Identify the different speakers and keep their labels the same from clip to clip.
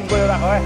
Speaker 1: Unggul lah kowe.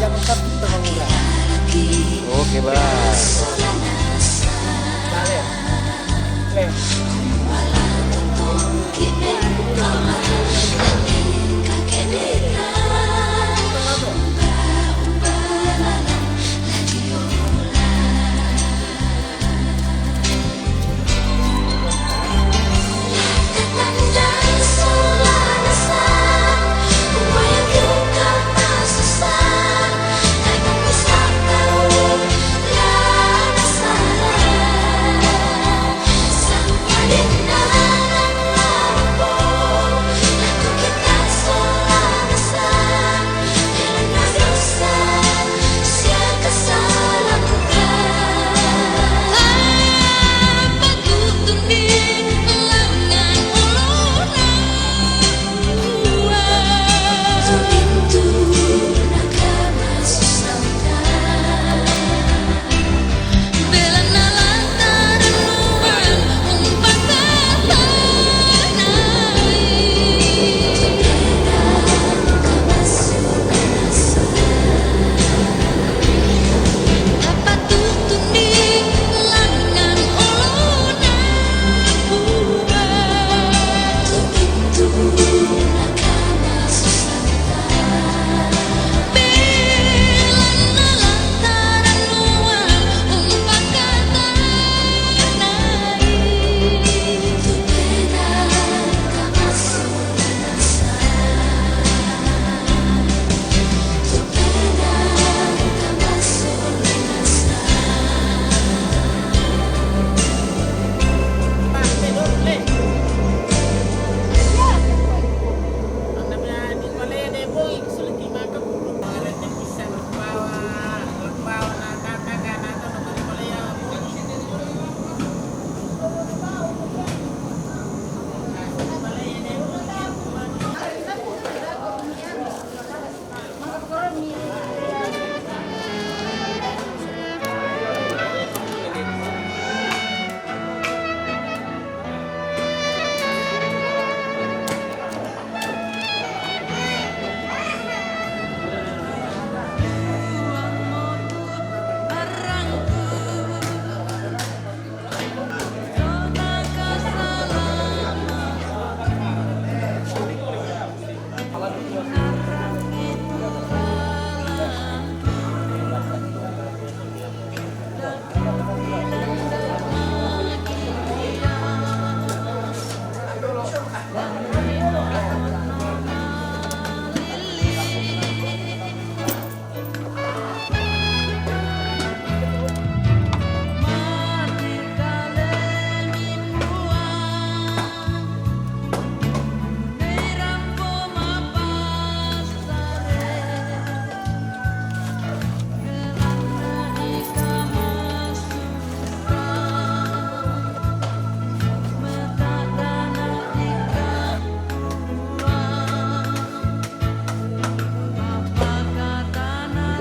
Speaker 2: Jangan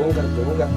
Speaker 1: bongkar juga.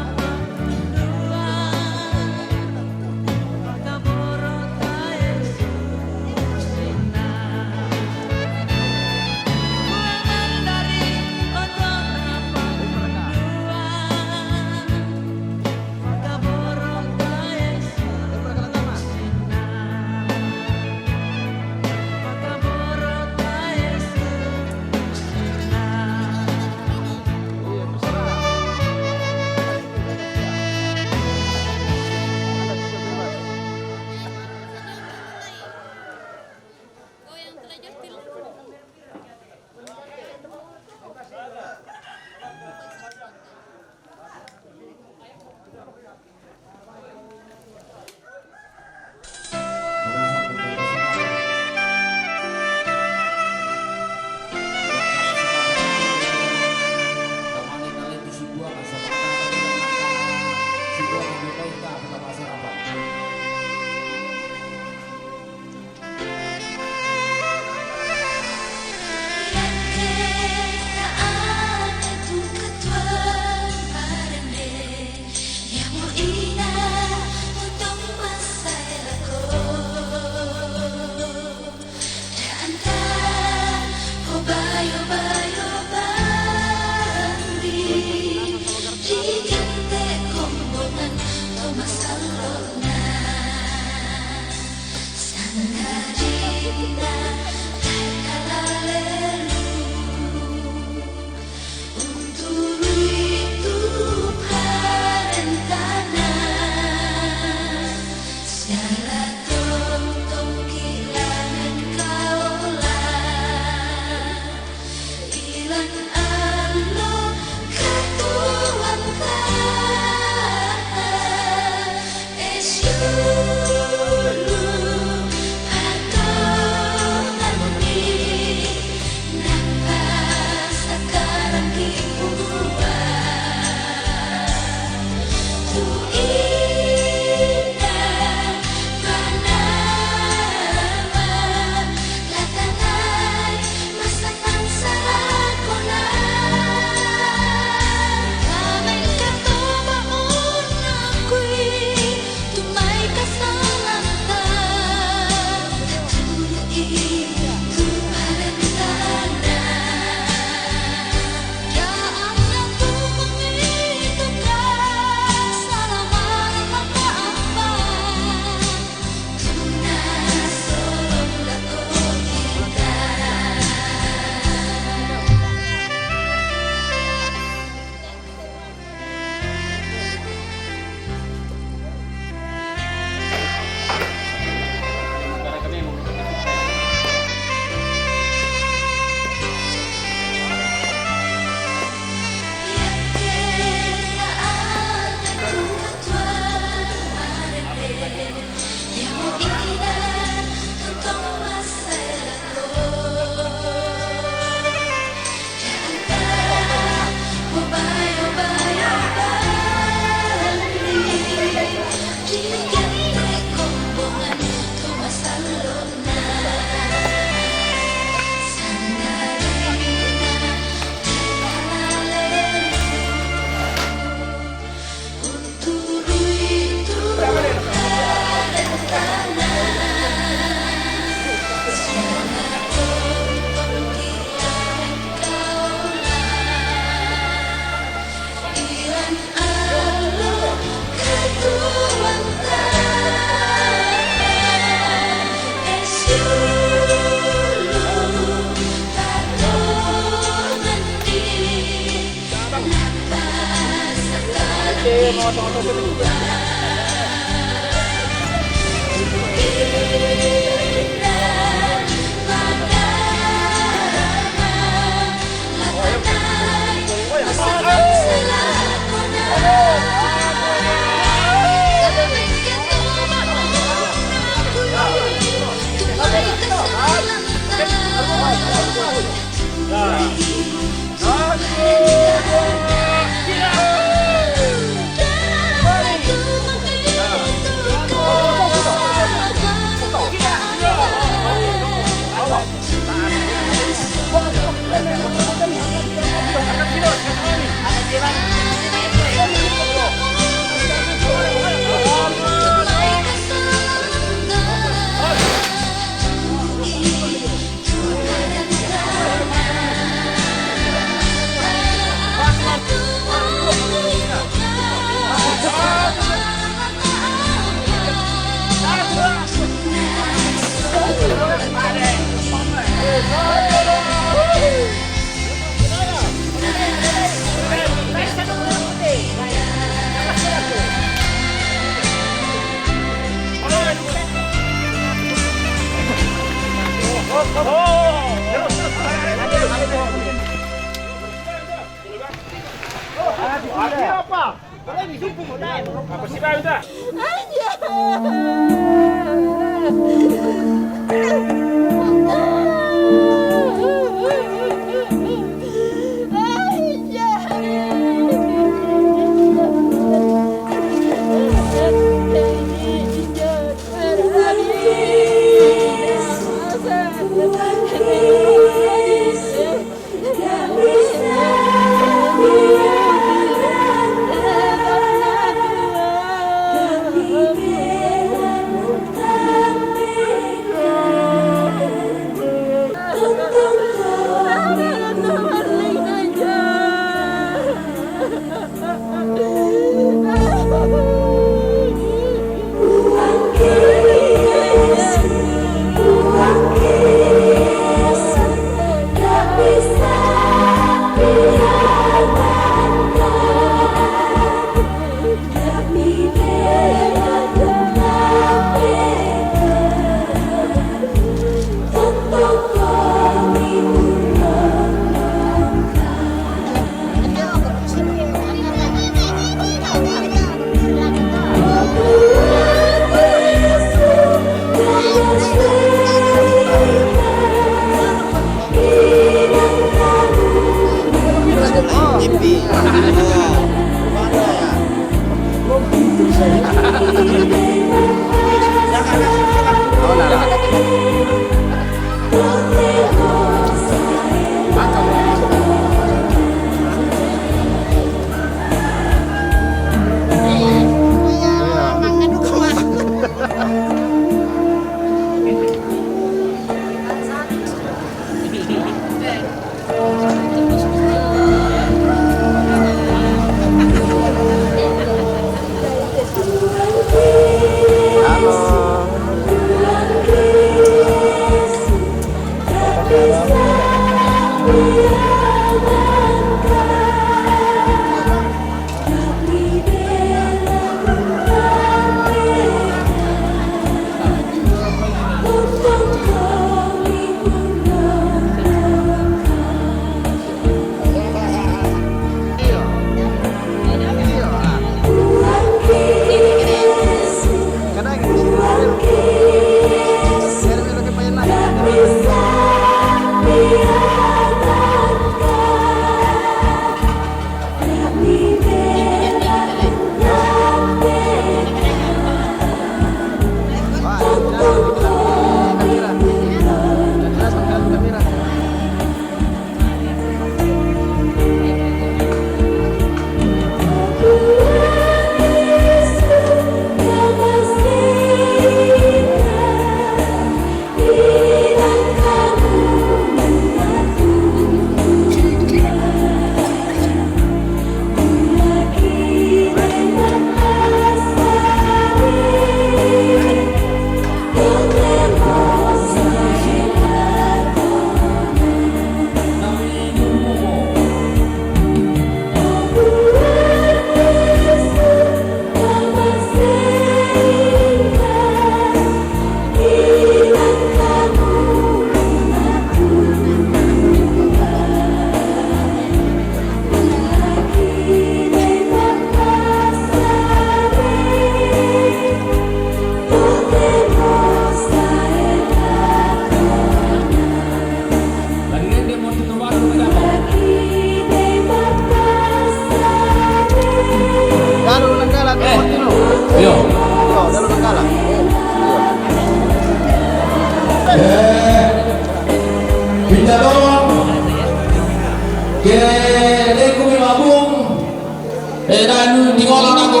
Speaker 1: tinggalan aku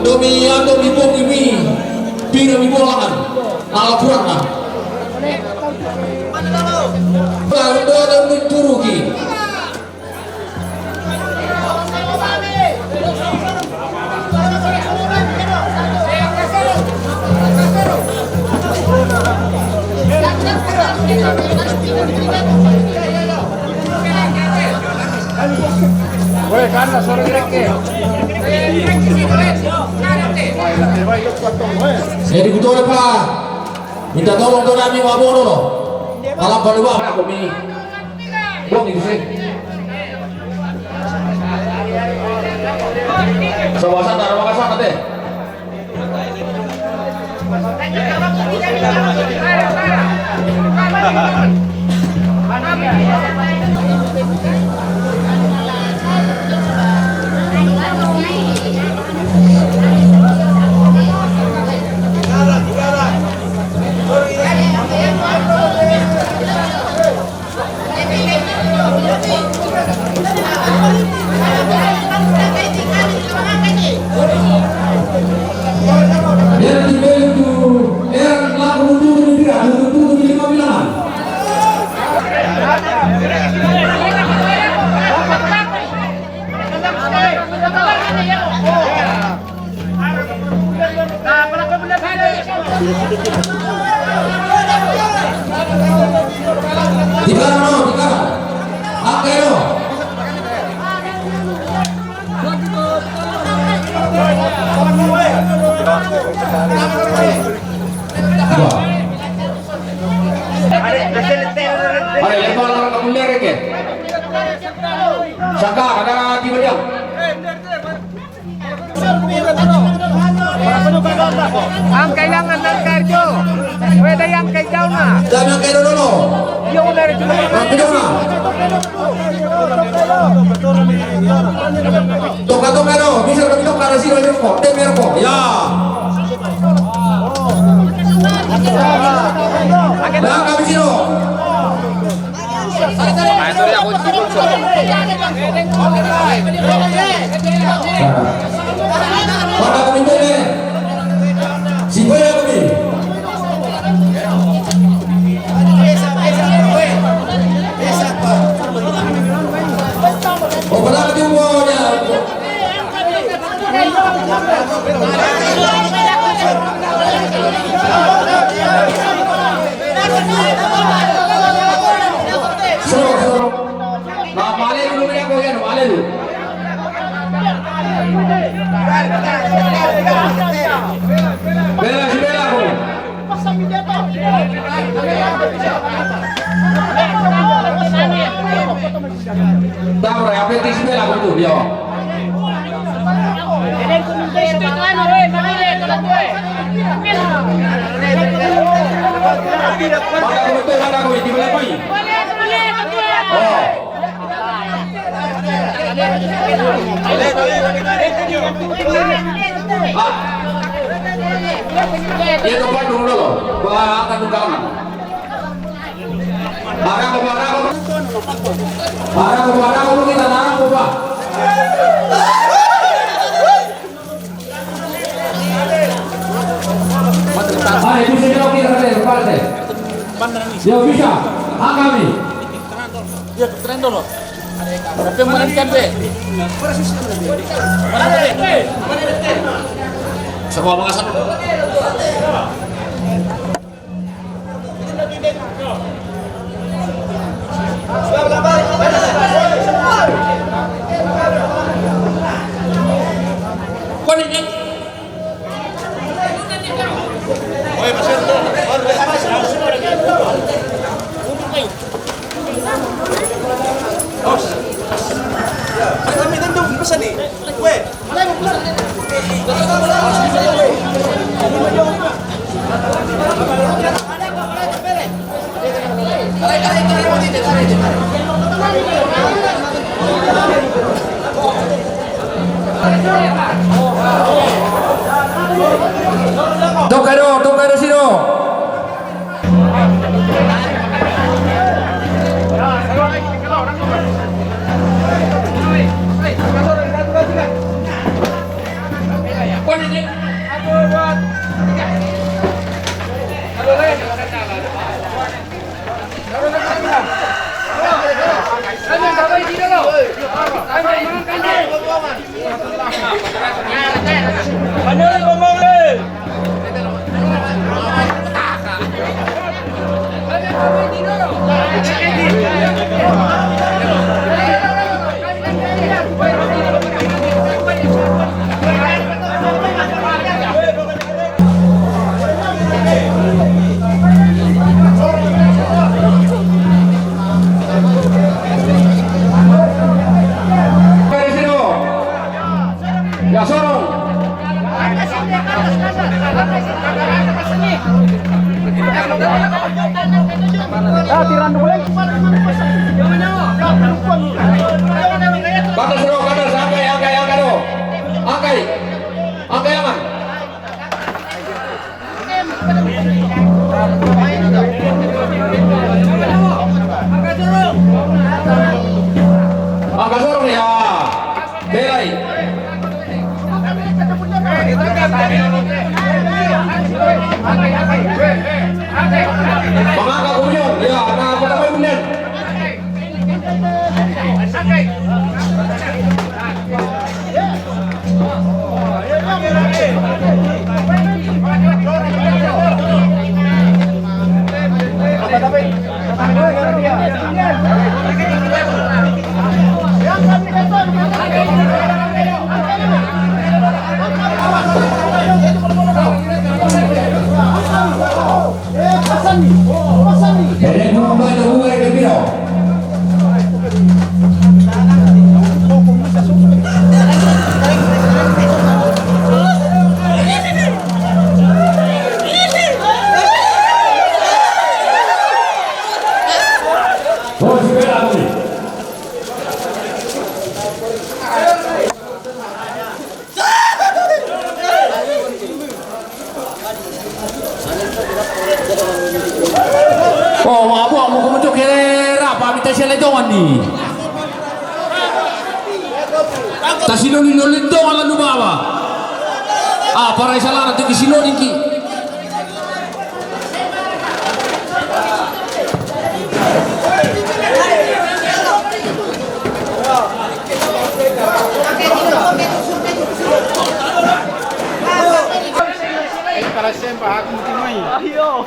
Speaker 1: demi bom ini bina mi bolangan ala kurang lah lalu demi turuki
Speaker 2: Boleh kan, sore direke.
Speaker 1: Saya dikutore Pak. Minta tolong ke kami wabono loh. Alam baliwa aku ini. Bom itu sih. Sawasan taruh makasan nanti. Saka ada di bawah.
Speaker 2: Ang kailangan ng cardio. Pwede yung kay Jaw na.
Speaker 1: Dami ang kayo dulu.
Speaker 2: Yung ulit ito.
Speaker 1: Video na. Toka no. Bisa kami toka na sino yung ko. Temer ko. Ya. Nah kami sino. Pada kami ini. Siapa yang kami? Oh, pada kami umurnya. Tahu apa yang tisbel aku tuh dia. Dia tempat dulu loh, gua akan tunggangan. Barang kita narang apa? Hai, itu sini oke terus partai. Ya bisa, kami.
Speaker 2: Ya, keren dulu. Tapi mana kan be?
Speaker 1: Sekolah makasan. Tokado sino. Ya sorong. Bakal seru, bakal angkai do. Angkai aman. Angkai sorong ya. Belai. Mangangka kemudian, ya, nah pertama kemudian. Oh, mabu amu kumucuk helera pamita siya letongan ni. Tasinulin dong ala nubawa. Para salah nanti kisinulin ki.
Speaker 3: Para sempre aku mulai. Ayo.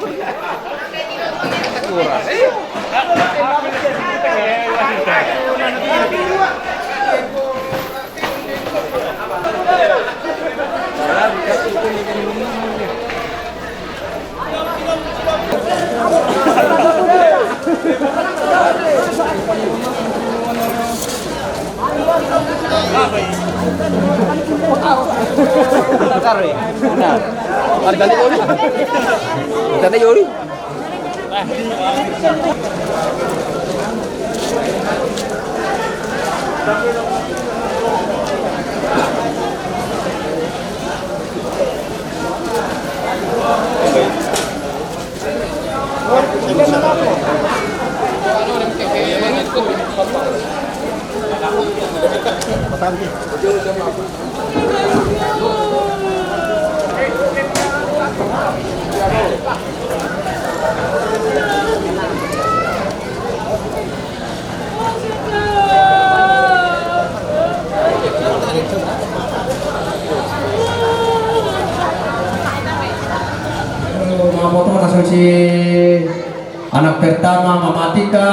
Speaker 3: Ganti Yuri.
Speaker 1: Foto asumsi anak pertama mamatika.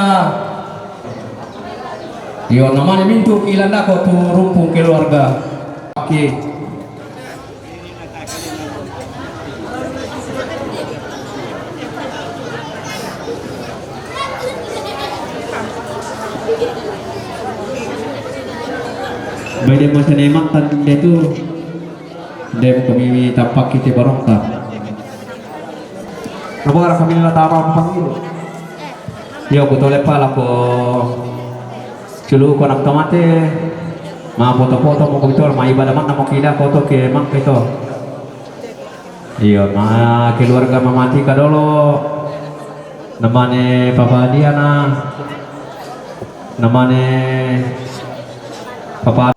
Speaker 1: Yo namanya mintu ilan ako tu rumpung keluarga. Oke. Bade masa nemak tan dia tu dia kami tapak kita barokah. Kamu arah kami latara panggil. Yo betul pala ko culu ko nak tomate. Ma foto-foto mo ko betul ma ibadah mak namo kida foto ke mak itu. Iyo ma keluarga mamati ka dolo. Namane Papa Diana. Namane Papa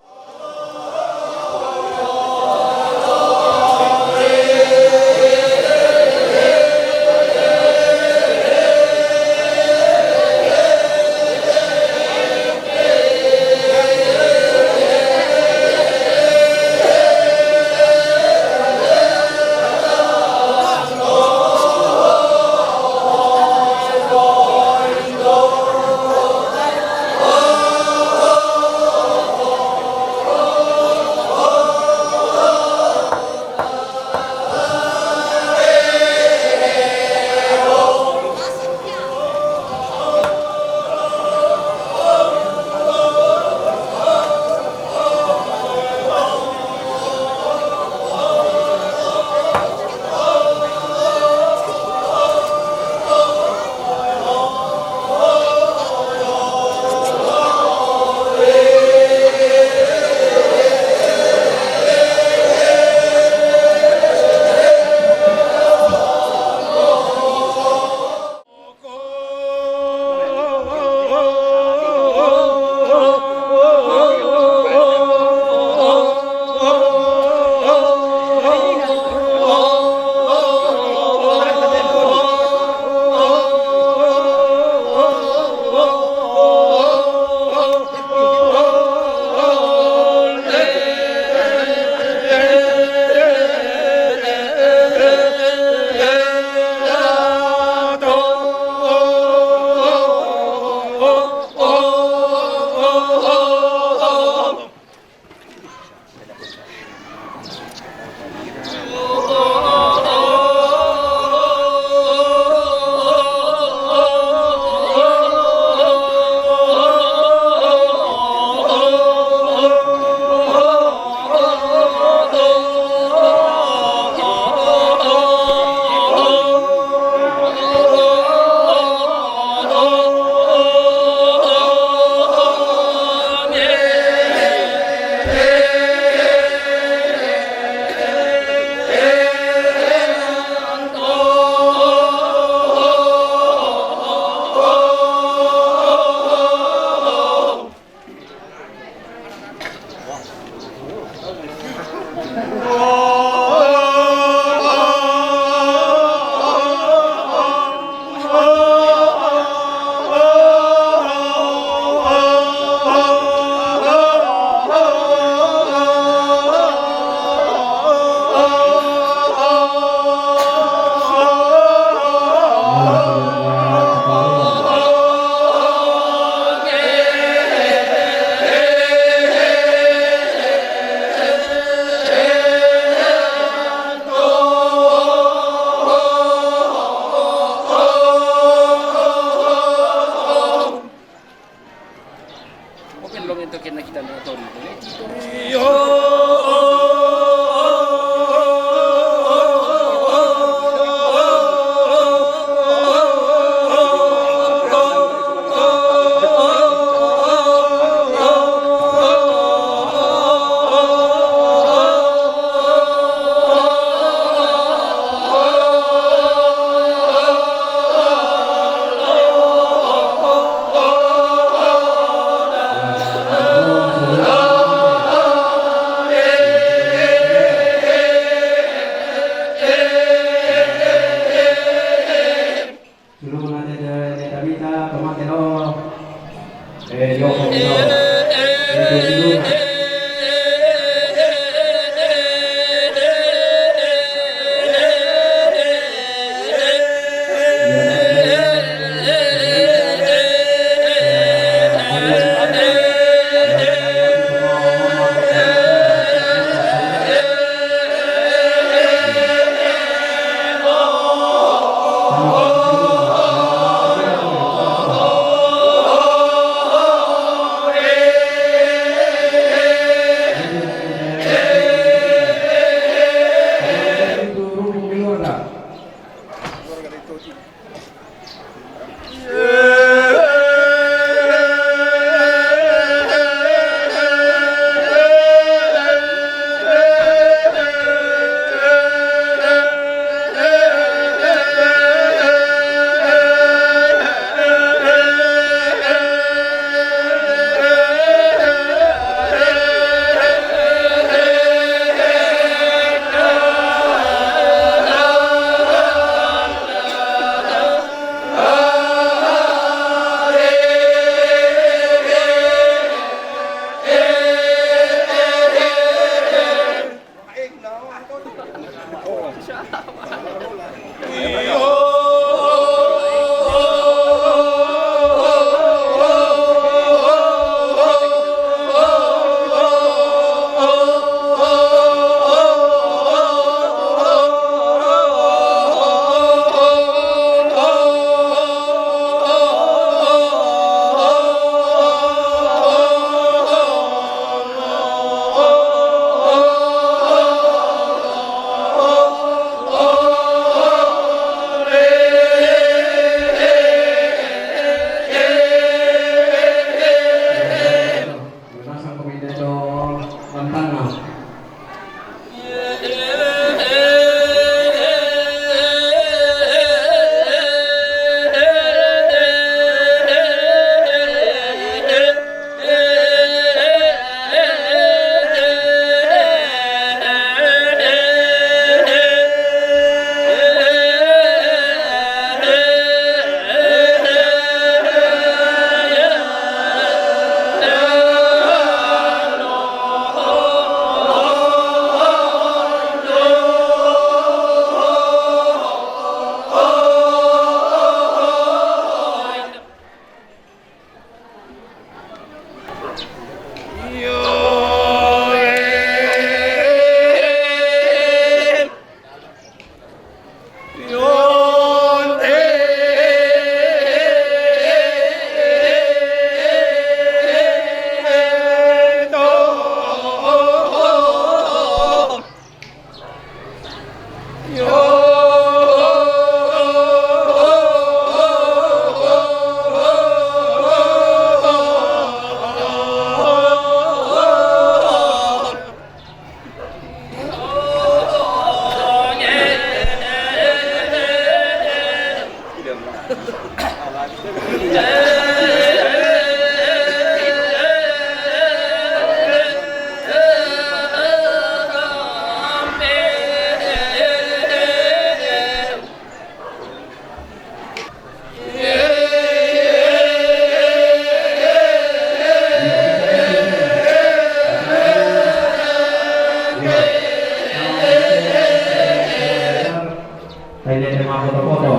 Speaker 1: Kayaknya ada foto-foto.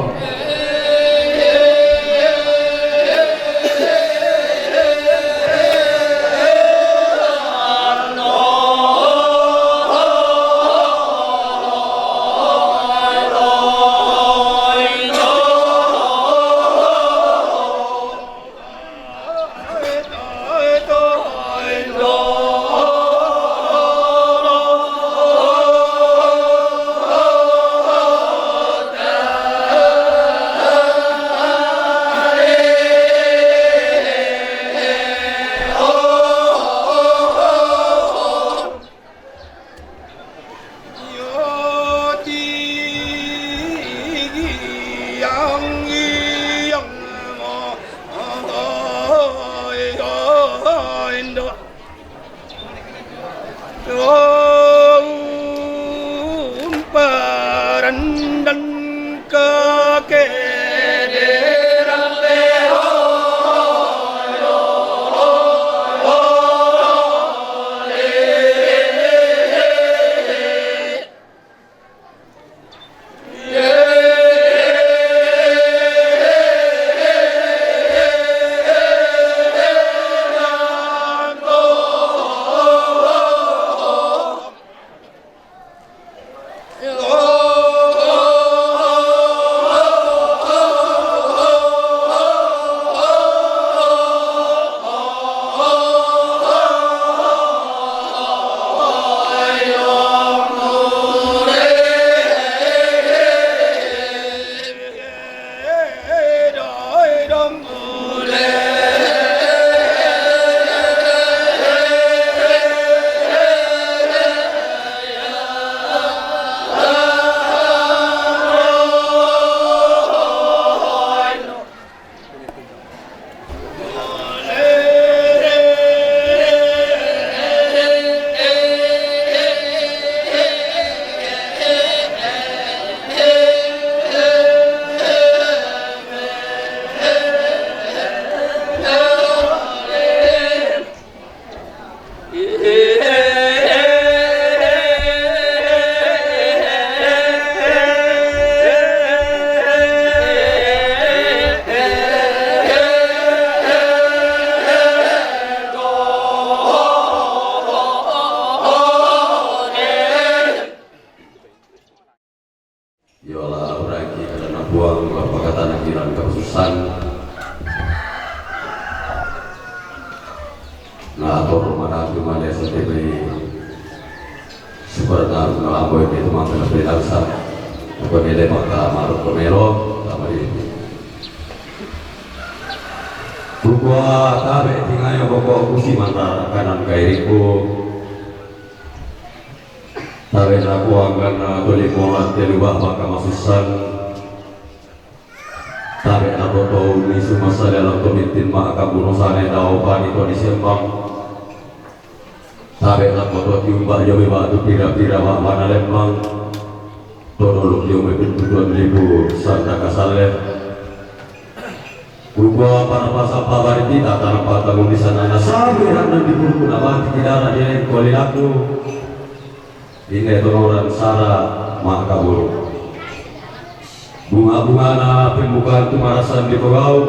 Speaker 1: Bunga-bunga pembukaan tumarasan di Pegau,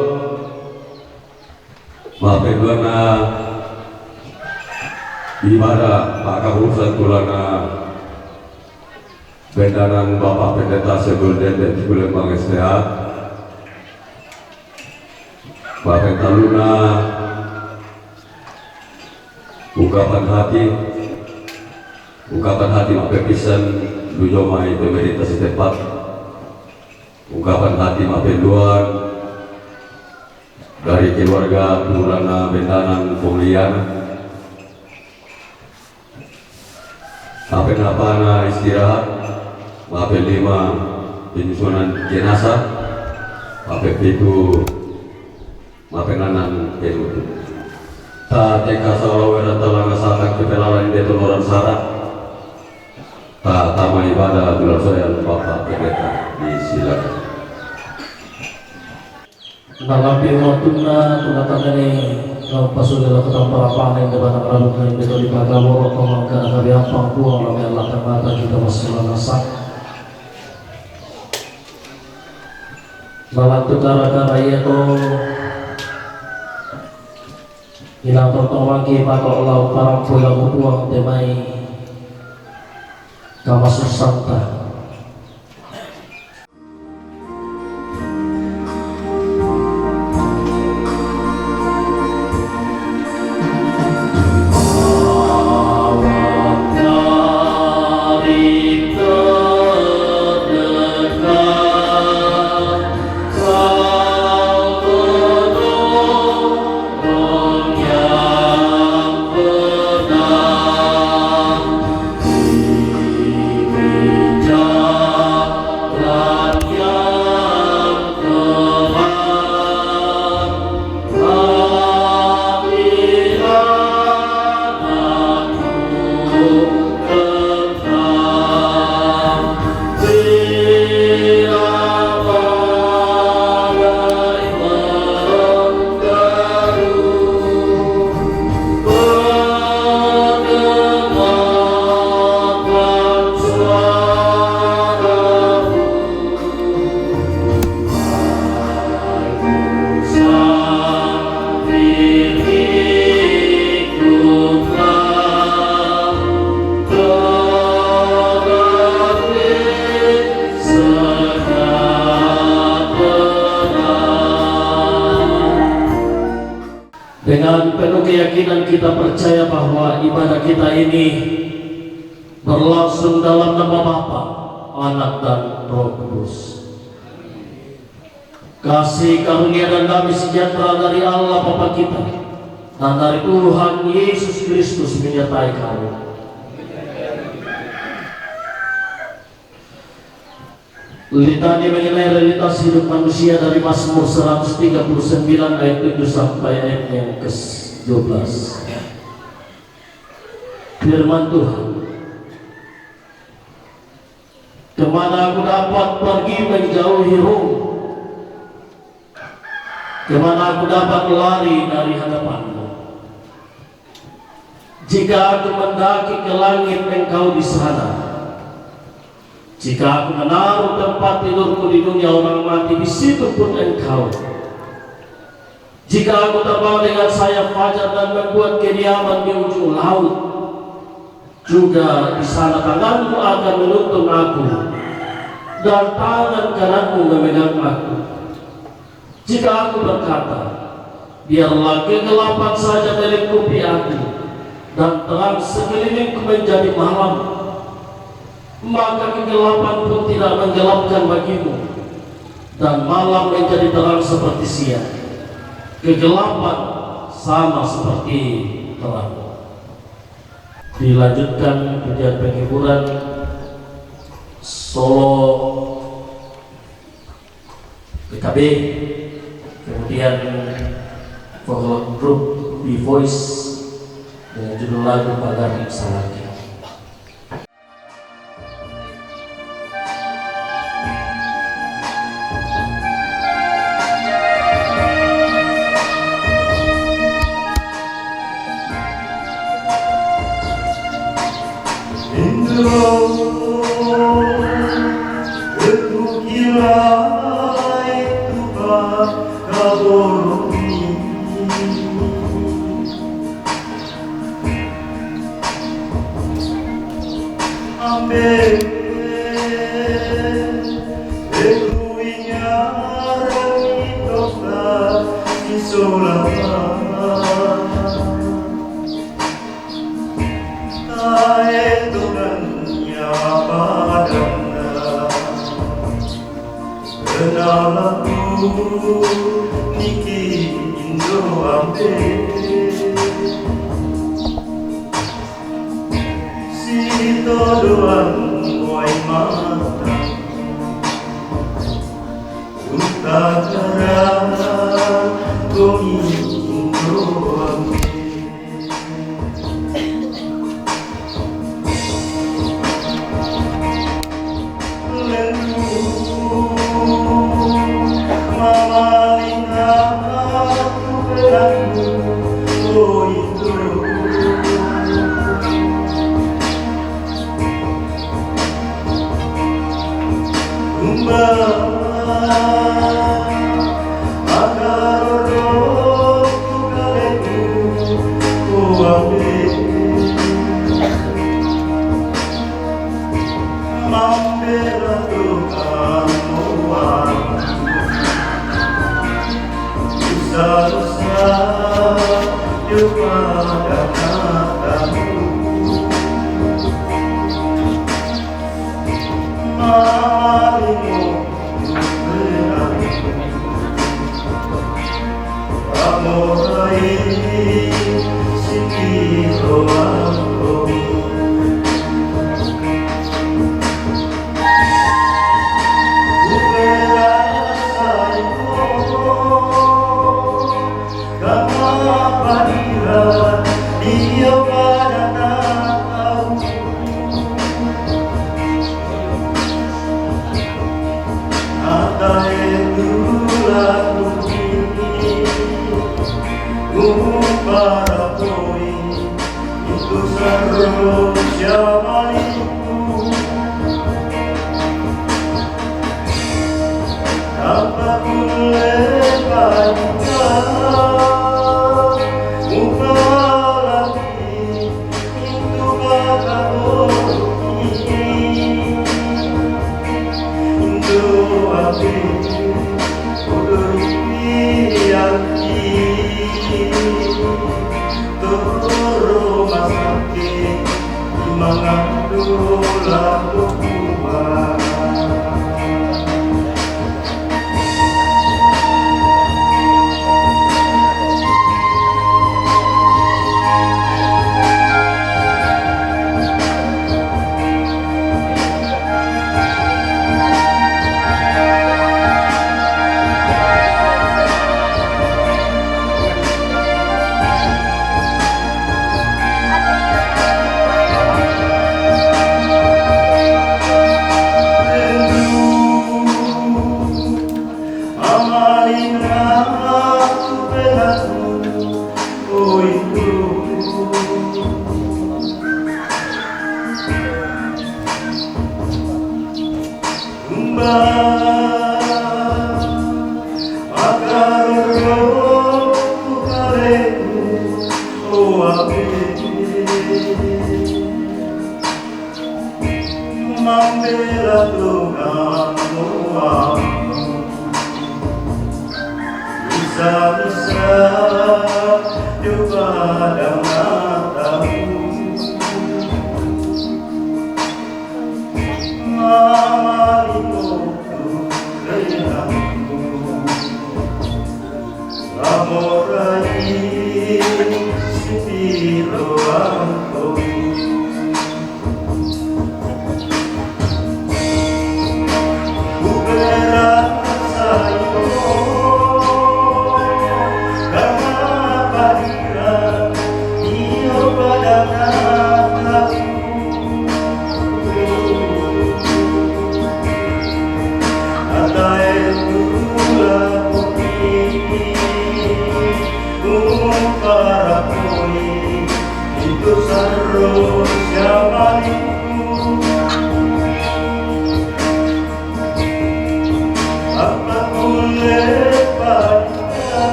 Speaker 1: mapedana ibadah Pak Kabupaten Kulana bendanan Bapak Pendeta Segulden dan Kulembang SDA, Bapak Taluna ungkapan hati mapepisan dujomai pemerintah setempat, ungkapan hati mapeduan dari keluarga Purana Bendanan Polian, apa istirahat, mape 5 penyusunan jenazah, mape 7 mape 6 penutup. Ta teka salawera talanga satak kepelalan detonoran sarak, ta tama ibadah dular soyan Bapak Pendeta disilakan.
Speaker 4: Nalapi waktunya tunatan dari Pasulah ketang para panen di mana lalu kalian betul di pagawar pemangka kami apa puang kami Allah mata kita masalah nasak balatu kara-kara itu ina pertolongi pada Allah para pulang puang temai kamas santa. Dengan penuh keyakinan kita percaya bahwa ibadah kita ini berlangsung dalam nama Bapa, Anak dan Roh Kudus. Kasih karunia dan damai sejahtera dari Allah Bapa kita dan dari Tuhan Yesus Kristus menyertai kamu. Litani mengenai realitas hidup manusia dari Mazmur 139 ayat 7 sampai ayat yang ke-12. Firman Tuhan, kemana aku dapat pergi menjauhi Roh? Kemana aku dapat lari dari hadapanmu? Jika aku mendaki ke langit, Engkau di sana. Jika aku menaruh tempat tidurku di dunia orang mati, di situ pun Engkau. Jika aku terbang dengan sayap fajar dan membuat kediaman di ujung laut, juga di sana tanganmu akan menuntun aku dan tangan kananmu memegang aku. Jika aku berkata, biarlah kegelapan saja melingkupi aku dan terang sekelilingku menjadi malam, maka kegelapan pun tidak menggelapkan bagimu, dan malam menjadi terang seperti siang. Kegelapan sama seperti terang. Dilanjutkan pujian penghiburan solo PKB, kemudian vokal grup The Voice dengan judul lagu Pagar Salaki.
Speaker 5: Mama lihat aku berlaku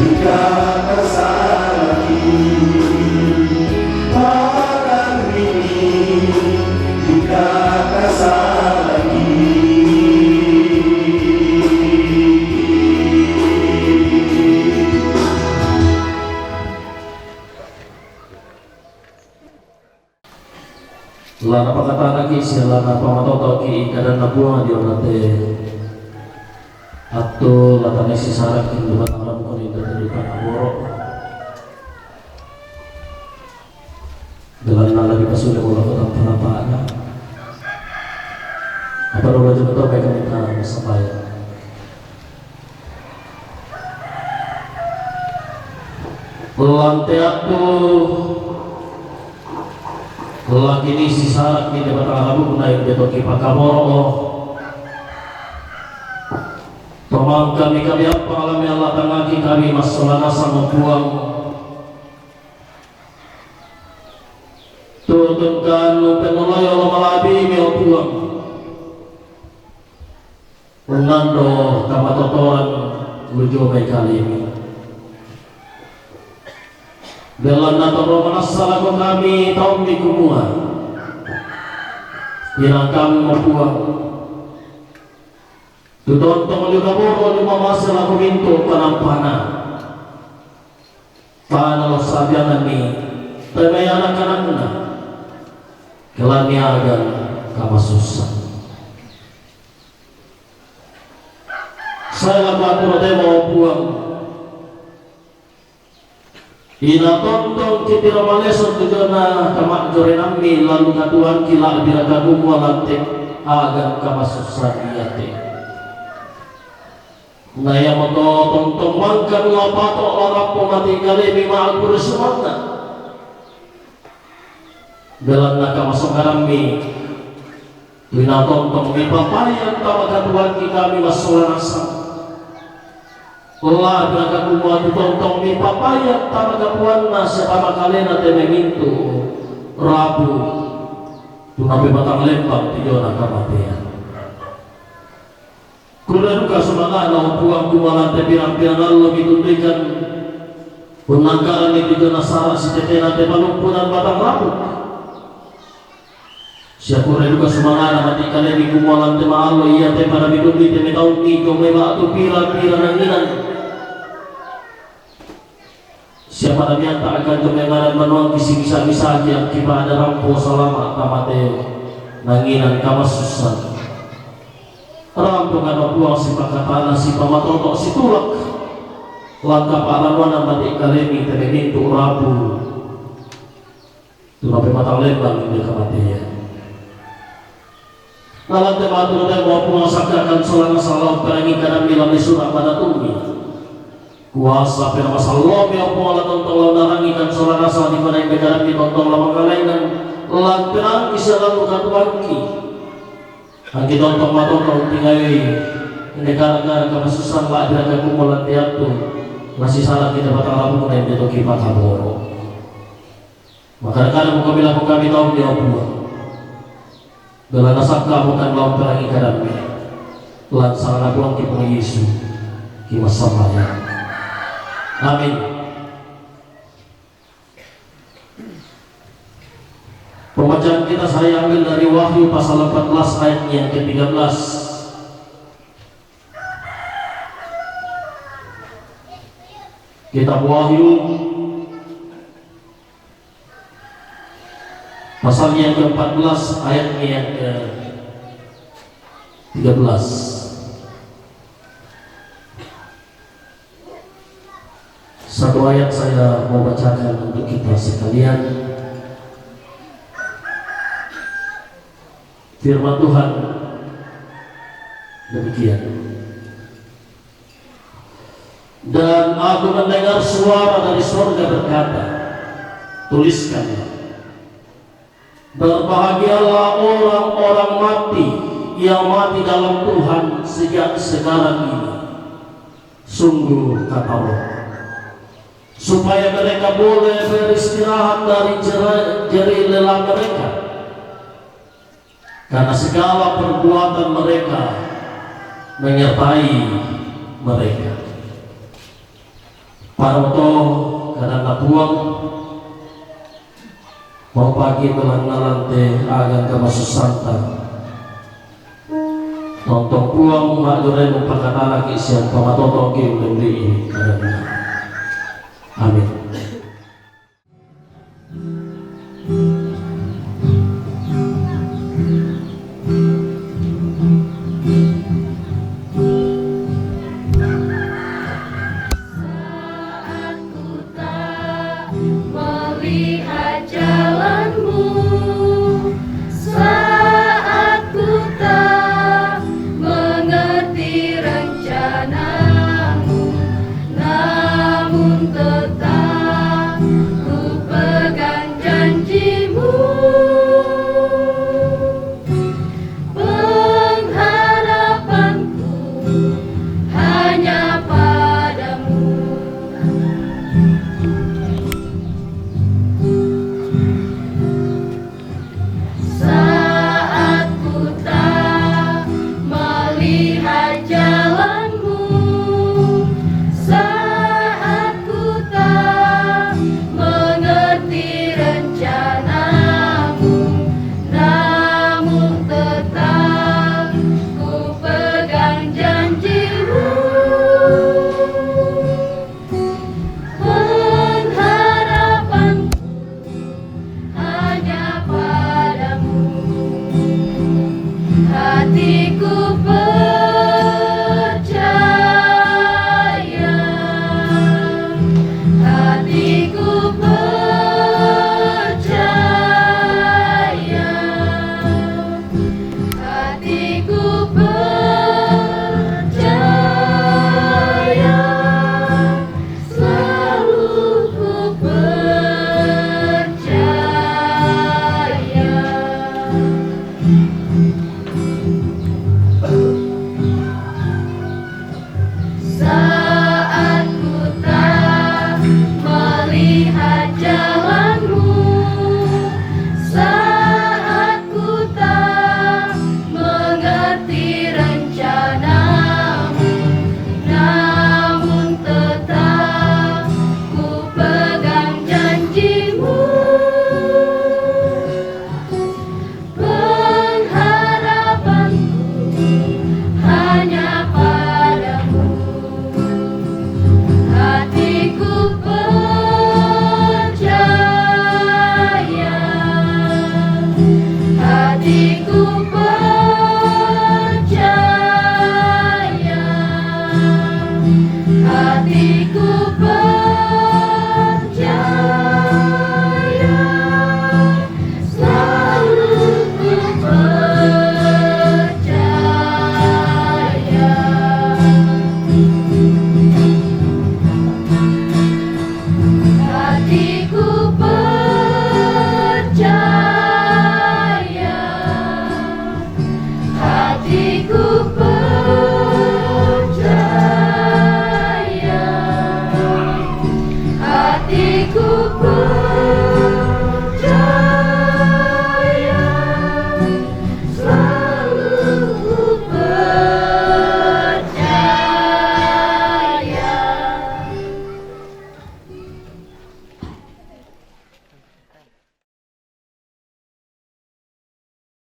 Speaker 5: Jika tersalah
Speaker 4: Lana pakatana ki silana pamatoto ki kadang nabuang di onate atau latane sisarak ki dumat alam ko ni dari panaboro dalam lagi pasudah bola ko tang panapana apa lo aja betul baik kita sampai lantai aku lagi ini sisa di depan alamu naik jatuh kipak kamoro tomang kami apa alami Allah tangaki kami masalah nasa membuang turunkan penulai Allah malabi membuang unando kamatotoan lujo baik kali ini dalam natoro manasala ko kami taong di kumuha hirang kami mabuang tutontong liukaboro lima masalah ko minto panampana panalo sabyangan ni tagay anak-anak na kelaniagan kamasusan saya lapaturo tayo mabuang ina tontong kitiro maleson tujona kamak jore nami lalu katuan kila diraga kumwa lantik agan kamasusan iyate naya moto tontong mangkan lapato orang pomati kalemi ma'al kursumanna belan na kamasong karami ina tontong mipapayan tawa katuan kami masola nasang Allah berangkat kumua tutontong mi papaya tama kapuan na sa pamakalena tememinto rabu tunabi batang lembang tiyo na kamatian kula duka sumanga na upuang kumalan te pirang-pirang Allah mitundaikan punangkaran ni tiyo na sara si tetena te malumpunan batang rabu siya kura duka sumanga na mati kalemi kumalan te maalo iya te para mitundai te mitaung ni kumema atu pira-pira ng inan siapa nabi yang tak akan kemengaran manuang kisi-bisa yang kipa ada rampo selama kamate nanginan kama susah rampo kan buang si pakatana si pamatoto si tulak langkah palawan mati kalemi tememintu rabu tunapi matang lembang di kematian dalam tematu dan mau puang sakakan selama salam perangi kadang bilang di surah pada tumi kuasa pera masallah ya Allah tontong narangi kan sola rasa di mana yang begaran di tontong lama kalainan lan perang kisah katuanki angki tontong matotong tingai negara-negara kamasusan la ada kumulan tiatu masih salah kita batang labu na itu kipa kaboro maka kada muka bilang kami tahu dia buah bela nasakka bukan lawan perang ikadan lan salah buang ki Yesus ki masamaya. Amin. Pembacaan kita saya ambil dari Wahyu pasal 14 ayat yang ke-13. Kitab Wahyu pasal yang ke-14 ayat yang ke-13. Satu ayat saya mau bacakan untuk kita sekalian. Firman Tuhan demikian. Dan aku mendengar suara dari surga berkata, tuliskanlah, berbahagialah orang-orang mati yang mati dalam Tuhan sejak sekarang ini. Sungguh kata Allah, supaya mereka boleh beristirahat dari jeri lelah mereka, karena segala perbuatan mereka menyertai mereka. Paroto kadang buang mau pagi telah nalante agan kamasusanta nonton buang makdure mempakata lagi siang pamatoto kim memberi kadang. Amin.